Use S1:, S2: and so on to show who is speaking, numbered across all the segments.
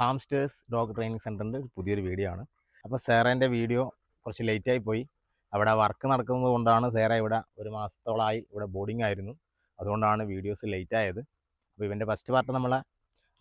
S1: Hamsters dog training സെൻ്ററിൻ്റെ പുതിയൊരു video ആണ്. അപ്പോൾ സേറേൻ്റെ വീഡിയോ കുറച്ച് ലേറ്റായി പോയി. അവിടെ വർക്ക് നടക്കുന്നത് കൊണ്ടാണ് സേറ ഇവിടെ ഒരു മാസത്തോളമായി ഇവിടെ ബോർഡിംഗ് ആയിരുന്നു. അതുകൊണ്ടാണ് വീഡിയോസ് ലേറ്റ് ആയത്. അപ്പോൾ ഇവൻ്റെ ഫസ്റ്റ് പാർട്ട് നമ്മളെ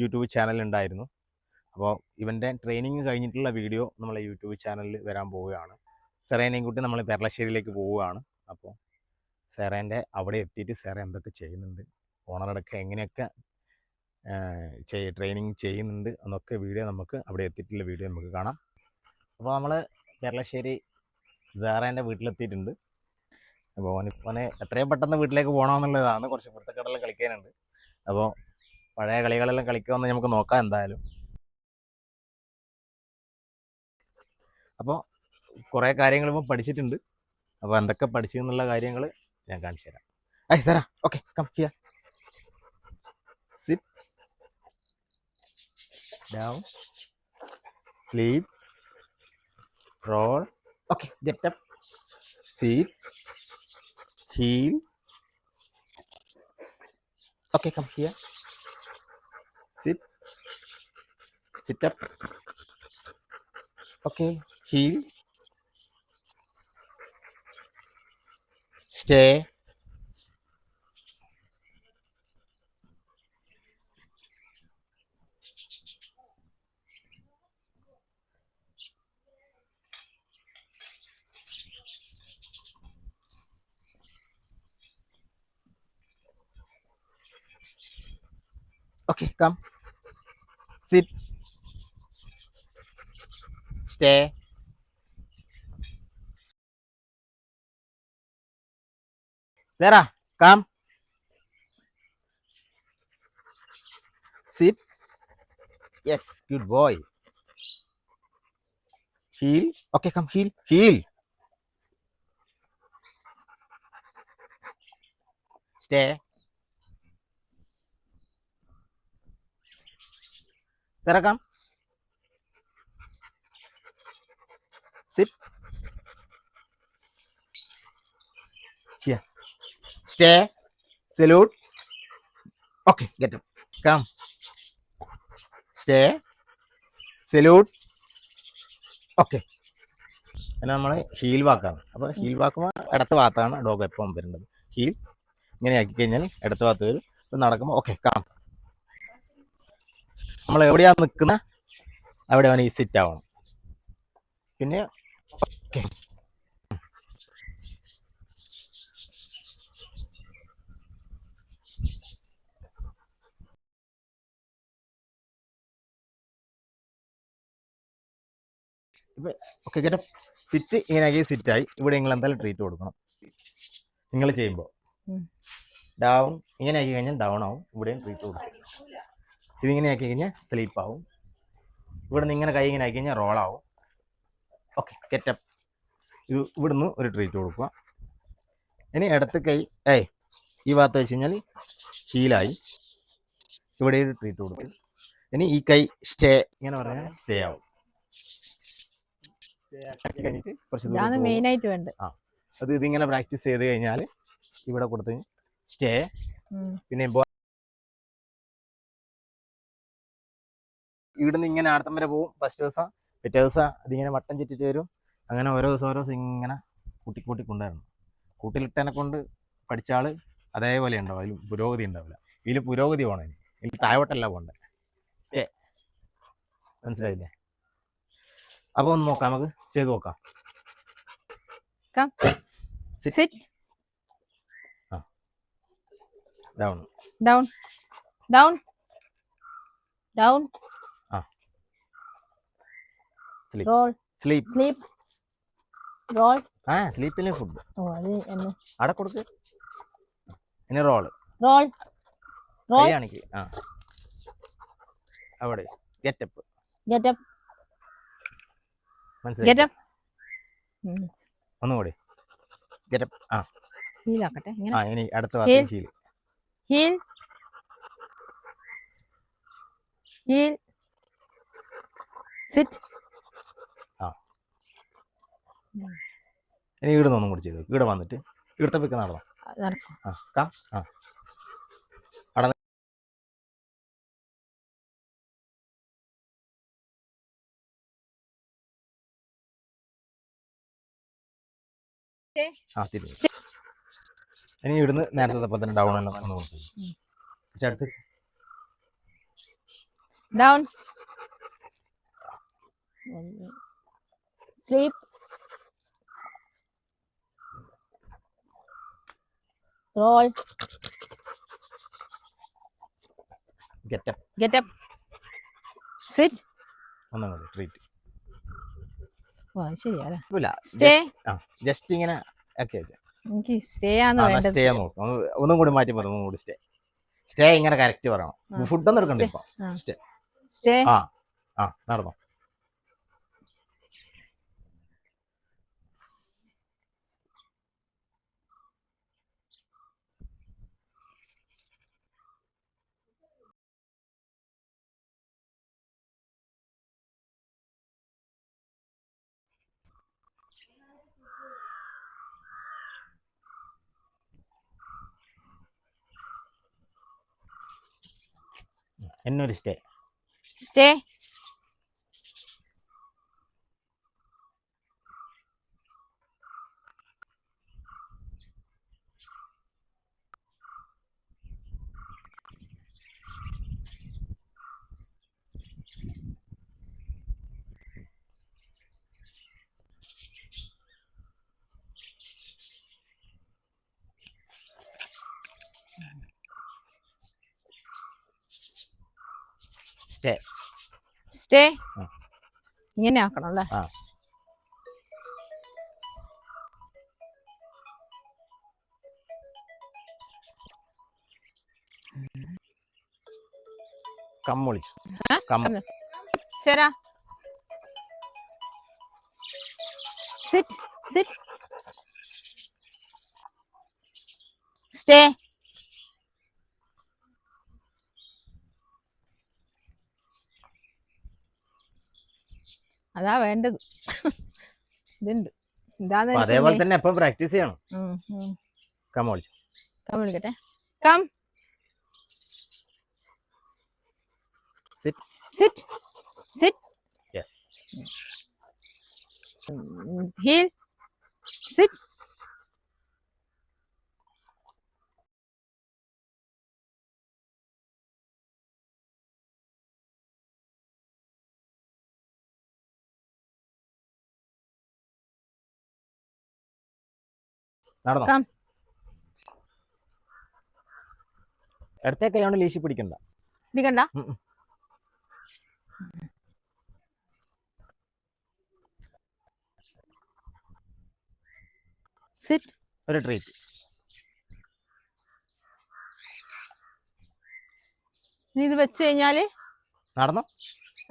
S1: യൂട്യൂബ് ചാനലുണ്ടായിരുന്നു. അപ്പോൾ ഇവൻ്റെ ട്രെയിനിങ് കഴിഞ്ഞിട്ടുള്ള വീഡിയോ നമ്മളെ യൂട്യൂബ് ചാനലിൽ വരാൻ പോവുകയാണ്. സെറേനെയും കൂട്ടി നമ്മൾ പെർളശ്ശേരിയിലേക്ക് പോവുകയാണ്. അപ്പോൾ സേറേൻ്റെ അവിടെ എത്തിയിട്ട് സേറ എന്തൊക്കെ ചെയ്യുന്നുണ്ട്, ഓണറടക്കം എങ്ങനെയൊക്കെ ട്രെയിനിങ് ചെയ്യുന്നുണ്ട് എന്നൊക്കെ വീഡിയോ നമുക്ക് അവിടെ എത്തിയിട്ടുള്ള വീഡിയോ നമുക്ക് കാണാം. അപ്പോൾ നമ്മൾ പെർളശ്ശേരി സേറേൻ്റെ വീട്ടിലെത്തിയിട്ടുണ്ട്. അപ്പോൾ ഓന് എത്രയും പെട്ടെന്ന് വീട്ടിലേക്ക് പോകണമെന്നുള്ളതാണ്. കുറച്ച് പുറത്തക്കടലെല്ലാം കളിക്കാനുണ്ട്. അപ്പോൾ പഴയ കളികളെല്ലാം കളിക്കുമെന്ന് നമുക്ക് നോക്കാം എന്തായാലും. അപ്പോൾ കുറേ കാര്യങ്ങൾ ഇപ്പോൾ പഠിച്ചിട്ടുണ്ട്. അപ്പോൾ എന്തൊക്കെ പഠിച്ചു എന്നുള്ള കാര്യങ്ങൾ ഞാൻ കാണിച്ചു തരാം. സേറ, okay, come here, sit down, sleep, roll, okay, get up, sit, heel, okay, come here, sit up, okay, heel, stay, okay, come, sit, stay, Sarah, come, sit, yes, good boy, heel, okay, come, heel, stay, Sarah, come, sit, here, stay, salute, okay, get up, come, stay, salute, okay. പിന്നെ നമ്മൾ heal വാക്കാണ്. അപ്പോൾ heal വാക്കുമ്പോൾ ഇടത്ത് ഭാഗത്താണ് dog എപ്പം വരേണ്ടത്. Heal ഇങ്ങനെ ആക്കി കഴിഞ്ഞാൽ ഇടത്ത് ഭാഗത്ത് വരും. ഇപ്പം നടക്കുമ്പോൾ ഓക്കെ, കാം. നമ്മൾ എവിടെയാണ് നിൽക്കുന്ന അവിടെ അവൻ ഈ സിറ്റ് ആവണം. പിന്നെ ഓക്കെ, ഇപ്പം ഓക്കെ, കേട്ടോ, സിറ്റ് ഇങ്ങനെ ആക്കി സിറ്റായി. ഇവിടെ നിങ്ങൾ എന്തായാലും ട്രീറ്റ് കൊടുക്കണം. നിങ്ങൾ ചെയ്യുമ്പോൾ ഡൗൺ ഇങ്ങനെ ആക്കി കഴിഞ്ഞാൽ ഡൗൺ ആവും. ഇവിടെയും ട്രീറ്റ് കൊടുക്കും. ഇതിങ്ങനെ ആക്കി കഴിഞ്ഞാൽ സ്ലീപ്പ് ആവും. ഇവിടെ നിന്ന് ഇങ്ങനെ കൈ ഇങ്ങനെ ആക്കി കഴിഞ്ഞാൽ റോളാവും. Okay, getup. ഇത് ഇവിടുന്ന് ഒരു ട്രീറ്റ് കൊടുക്കുക. ഇനി ഇടത്ത് കൈ ഈ ഭാഗത്ത് വെച്ച് കഴിഞ്ഞാൽ ഹീലായി. ഇവിടെ ഒരു ട്രീറ്റ് കൊടുക്കും. ഇനി ഈ കൈ സ്റ്റേ ഇങ്ങനെ പറഞ്ഞാൽ സ്റ്റേ ആവും. അത് ഇതിങ്ങനെ പ്രാക്ടീസ് ചെയ്ത് കഴിഞ്ഞാൽ ഇവിടെ കൊടുത്ത് സ്റ്റേ. പിന്നെ ഇവിടുന്ന് ഇങ്ങനെ ആടത്തം വരെ പോവും. ഫസ്റ്റ് ദിവസം, പിറ്റേ ദിവസം അതിങ്ങനെ വട്ടം ചുറ്റിച്ച് വരും. അങ്ങനെ ഓരോ ദിവസം ഇങ്ങനെ കൂട്ടി കൊണ്ടുവരണം. കൂട്ടിലിട്ടനെ കൊണ്ട് പഠിച്ച ആള് അതേപോലെ ഉണ്ടാവും. അതിൽ പുരോഗതി ഉണ്ടാവില്ല. ഇതിൽ പുരോഗതി പോകണം. ഇതിൽ താഴോട്ടല്ല പോകണ്ടേ. സ്റ്റേ, മനസ്സിലായില്ലേ? അപ്പൊ ഒന്ന് നോക്കാം, നമുക്ക് ചെയ്ത് നോക്കാം. Down
S2: down down down
S1: sleep
S2: roll.
S1: സ്ലീപ്പിന് ഫുഡ് അവിടെ കൊടുക്ക്. ഇനി റോൾ കാണിക്ക്. അവിടെ ഗെറ്റപ്പ് മനസ്സിലായി. ഒന്നുകൂടി ഗെറ്റപ്പ്.
S2: ഹീലാക്കട്ടെ.
S1: ഇനി അടുത്ത ഭാഗത്ത് ഹീൽ.
S2: സിറ്റ്.
S1: ഇനി ഇവിടെ ഒന്നും കൂടി ചെയ്തു. ഇവിടെ വന്നിട്ട് ഇവിടുത്തെ പിക്ക് നടന്നോ. അവിടെ
S2: സ്റ്റേ
S1: ആ തിരിഞ്ഞു. ഇനി ഇവിടുന്ന് നേരത്തെ പോലെ തന്നെ ഡൗൺ എല്ലാം ഒന്ന് കൊടുത്തു. അടുത്ത്
S2: down sleep roll
S1: get up.
S2: Get up sit.
S1: ഒന്നും കൂടി ട്രീറ്റ്.
S2: ഓ ശരിയാ.
S1: ഇല്ല
S2: സ്റ്റേ.
S1: ജസ്റ്റ് ഇങ്ങനെ ഒക്കെ
S2: എനിക്ക് സ്റ്റേ ആണ് വേണ്ടത്.
S1: സ്റ്റേ നോക്കും. ഒന്നും കൂടി മാറ്റി പറയും. ഒന്നും കൂടി സ്റ്റേ ഇങ്ങനെ കറക്റ്റ് പറയണം. ഫുഡൊന്നും എടുക്കണ്ട ഇപ്പൊ.
S2: സ്റ്റേ.
S1: ആ നടന്നോ. എന്നൊരു സ്റ്റേ.
S2: സ്റ്റേ.
S1: സ്റ്റേ.
S2: സ്റ്റേ ഇങ്ങനെ ആക്കണം അല്ലേ?
S1: കമ്മൊളിച്ചു.
S2: ശരാ. Sit sit. സ്റ്റേ. അതാ വേണ്ടത്. ഇതുണ്ട്.
S1: അതേപോലെ തന്നെ എപ്പം പ്രാക്ടീസ് ചെയ്യണം. കമ്മൊളിച്ചു.
S2: വിളിക്കട്ടെ. Come
S1: sit.
S2: Sit sit.
S1: Yes.
S2: Heel. Sit.
S1: നടന്നോ. ഇടത്തെ കൈകൊണ്ട് ലീശി പിടിക്കണ്ട.
S2: സിറ്റ്.
S1: ഒരു ട്രീറ്റ്.
S2: ഇത് വെച്ച് കഴിഞ്ഞാല്
S1: നടന്നോ.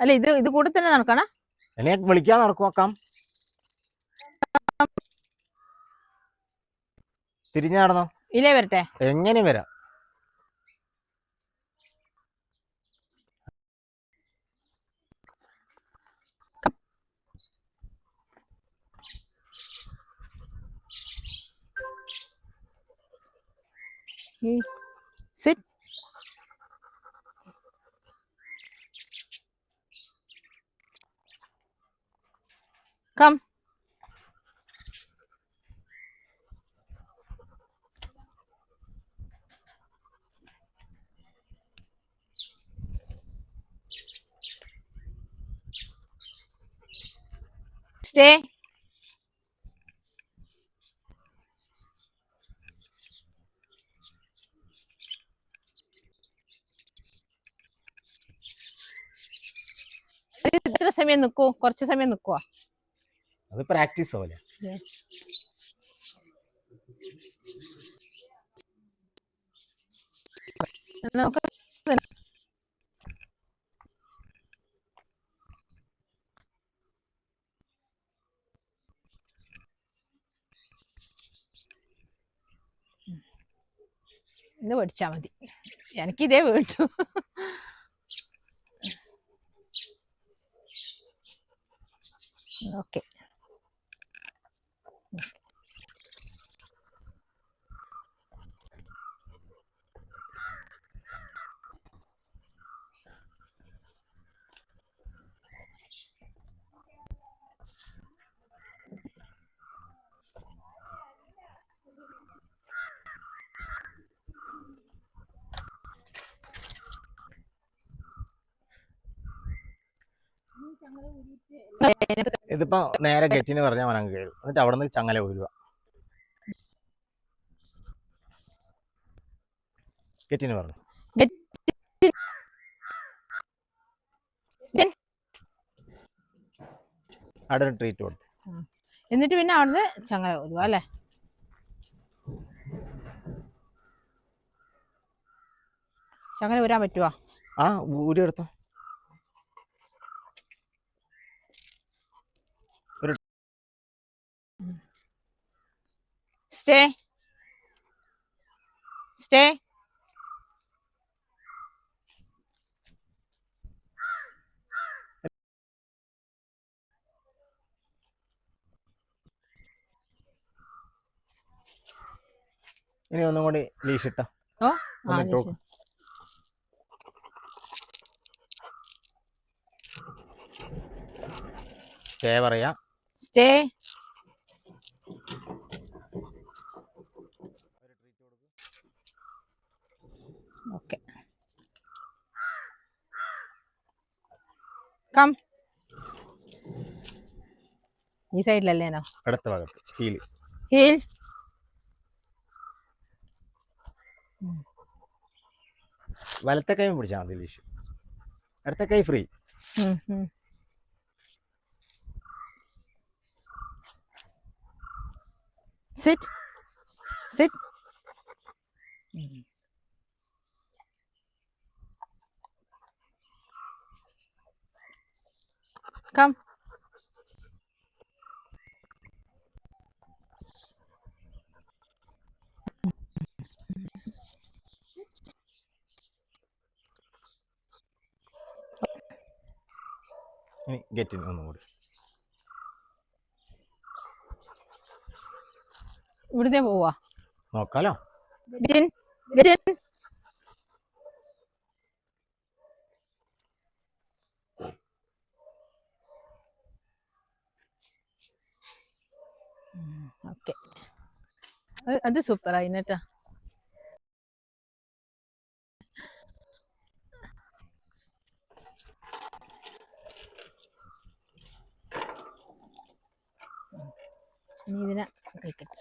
S2: അല്ല ഇത് കൂടെ തന്നെ നടക്കണം.
S1: എന്നെ വിളിക്കാൻ നടക്കുവാക്കാം. തിരിഞ്ഞു നടന്നോ.
S2: ഇല്ലേ വരട്ടെ.
S1: എങ്ങനെ വരാം.
S2: സിറ്റ്. കം. സ്റ്റേ. എത്ര സമയം നിക്കൂ? കുറച്ച് സമയം നിക്കുവാ.
S1: അത് പ്രാക്ടീസ് പോലെ.
S2: നമുക്ക് ഇത് പഠിച്ചാ മതി. എനിക്കിതേ വേണ്ടു. ഓക്കെ.
S1: ഇതിപ്പോ നേരെ ഗെറ്റിന് പറഞ്ഞാൽ അവനങ്ങ് കയറും. എന്നിട്ട് അവിടെ നിന്ന് ചങ്ങല ഊരുക. ഗെറ്റിന് പറഞ്ഞു അവിടെ ഒരു ട്രീറ്റ് കൊടുത്തു.
S2: എന്നിട്ട് പിന്നെ അവിടുന്ന് ചങ്ങല ഊരുക അല്ലേ? ചങ്ങല ഊരാൻ പറ്റുവാ?
S1: ആ ഊരി എടുത്തോ.
S2: Stay stay.
S1: ഇനി ഒന്നും കൂടി ലീഷ് ഇട്ടോ.
S2: ഓ
S1: സ്റ്റേ പറയാ.
S2: സ്റ്റേ. Okay come. ഈ സൈഡിലല്ലേനോ?
S1: അടുത്ത ഭാഗത്ത് ഹീൽ.
S2: ഹീൽ.
S1: വലത്തെ കൈ പിടിച്ചാൽ മതി ലീഷ്. അടുത്ത കൈ ഫ്രീ.
S2: Sit sit. കം.
S1: ഇനി ഗെറ്റിന് ഒന്നും കൂടി.
S2: ഇവിടുന്നേ പോവാ
S1: നോക്കാലോ.
S2: ഗെറ്റിൻ ഗെറ്റിൻ. ഓക്കെ അത് സൂപ്പറായി കേട്ടാ. ഇനി ഇതിനെ കഴിക്കട്ടെ.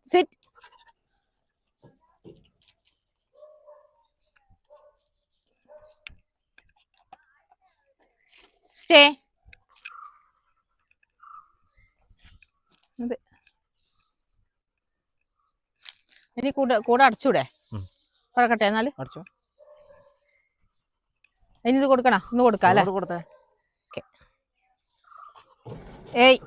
S2: സിറ്റ്. സ്റ്റേ. അതെ. ഇനി കൂടെ അടച്ചൂടെ? കൊടുക്കട്ടെ എന്നാല്.
S1: അടച്ചോ.
S2: ഇനി ഇത് കൊടുക്കണോ? ഒന്ന് കൊടുക്കാം അല്ലേ?
S1: കൊടുത്തേ.
S2: ഏയ്